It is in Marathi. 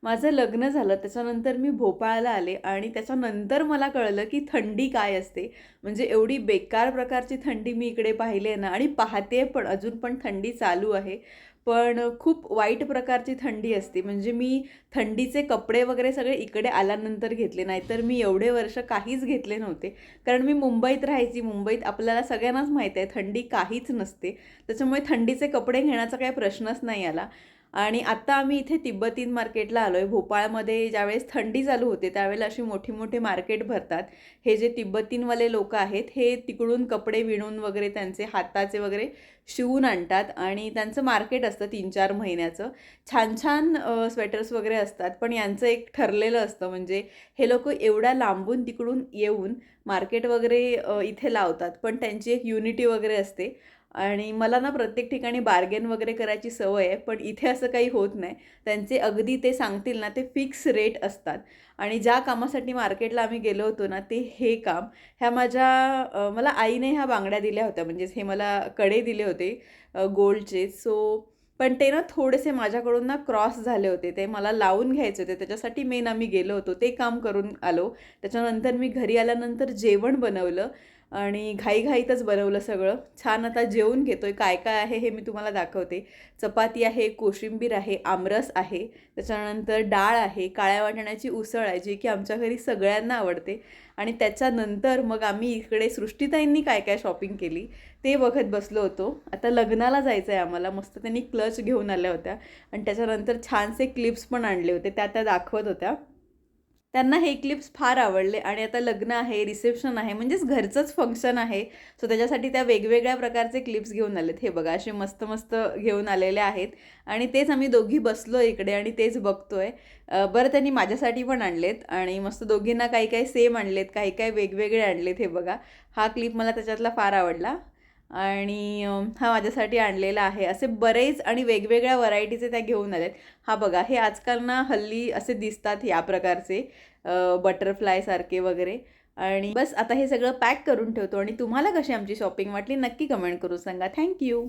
माझं लग्न झालं त्याच्यानंतर मी भोपाळला आले आणि त्याच्यानंतर मला कळलं की थंडी काय असते. म्हणजे एवढी बेकार प्रकारची थंडी मी इकडे पाहिली आहे ना आणि पाहते पण अजून पण थंडी चालू आहे. पण खूप वाईट प्रकारची थंडी असते. म्हणजे मी थंडीचे कपडे वगैरे सगळे इकडे आल्यानंतर घेतले, नाहीतर मी एवढे वर्ष काहीच घेतले नव्हते. कारण मी मुंबईत राहायची. मुंबईत आपल्याला सगळ्यांनाच माहीत आहे थंडी काहीच नसते. त्याच्यामुळे थंडीचे कपडे घेण्याचा काही प्रश्नच नाही आला. आणि आत्ता आम्ही इथे तिब्बतीन मार्केटला आलो आहे. भोपाळमध्ये ज्यावेळेस थंडी चालू होते त्यावेळेला अशी मोठी मोठे मार्केट भरतात. हे जे तिब्बतीनवाले लोक आहेत हे तिकडून कपडे विणून वगैरे त्यांचे हाताचे वगैरे शिवून आणतात आणि त्यांचं मार्केट असतं 3-4 महिन्याचं. छान छान स्वेटर्स वगैरे असतात. पण यांचं एक ठरलेलं असतं, म्हणजे हे लोक एवढ्या लांबून तिकडून येऊन मार्केट वगैरे इथे लावतात. पण त्यांची एक युनिटी वगैरे असते आणि मला ना प्रत्येक ठिकाणी बार्गेन वगैरे करायची सवय आहे, पण इथे असं काही होत नाही. त्यांचे अगदी ते सांगतील ना ते फिक्स रेट असतात. आणि ज्या कामासाठी मार्केटला आम्ही गेलो होतो ना ते हे काम, ह्या माझ्या मला आईने ह्या बांगड्या दिल्या होत्या, म्हणजेच हे मला कडे दिले होते गोल्डचे. पण ते ना थोडेसे माझ्याकडून ना क्रॉस झाले होते, ते मला लावून घ्यायचे होते. त्याच्यासाठी मेन आम्ही गेलो होतो, ते काम करून आलो. त्याच्यानंतर मी घरी आल्यानंतर जेवण बनवलं आणि घाईघाईतच बनवलं सगळं. छान आता जेवून घेतोय. काय काय आहे हे मी तुम्हाला दाखवते. चपाती आहे, कोशिंबीर आहे, आमरस आहे, त्याच्यानंतर डाळ आहे, काळ्या वाटाण्याची उसळ आहे जी की आमच्या घरी सगळ्यांना आवडते. आणि त्याच्यानंतर मग आम्ही इकडे सृष्टीताईंनी काय काय शॉपिंग केली ते बघत बसलो होतो. आता लग्नाला जायचं आहे आम्हाला. मस्त त्यांनी क्लच घेऊन आल्या होत्या आणि त्याच्यानंतर छानसे क्लिप्स पण आणले होते, त्या त्या दाखवत होत्या. त्यांना हे क्लिप्स फार आवडले आणि आता लग्न आहे, रिसेप्शन आहे, म्हणजेच घरचंच फंक्शन आहे. सो त्याच्यासाठी त्या वेगवेगळ्या प्रकारचे क्लिप्स घेऊन आलेत. हे बघा असे मस्त मस्त घेऊन आलेले आहेत आणि तेच आम्ही दोघी बसलो इकडे आणि तेच बघतोय. बरं त्यांनी माझ्यासाठी पण आणलेत आणि मस्त दोघींना काही काही सेम आणलेत, काही काही वेगवेगळे आणलेत. हे बघा, हा क्लिप मला त्याच्यातला फार आवडला आणि हा माझ्यासाठी आणलेला आहे. असे बरेच आणि वेगवेगळ्या व्हरायटीचे त्या घेऊन आलेत. हा बघा, हे आजकाल ना हल्ली असे दिसतात या प्रकारचे बटरफ्लायसारखे वगैरे. आणि बस आता हे सगळं पॅक करून ठेवतो आणि तुम्हाला कशी आमची शॉपिंग वाटली नक्की कमेंट करून सांगा. थँक्यू.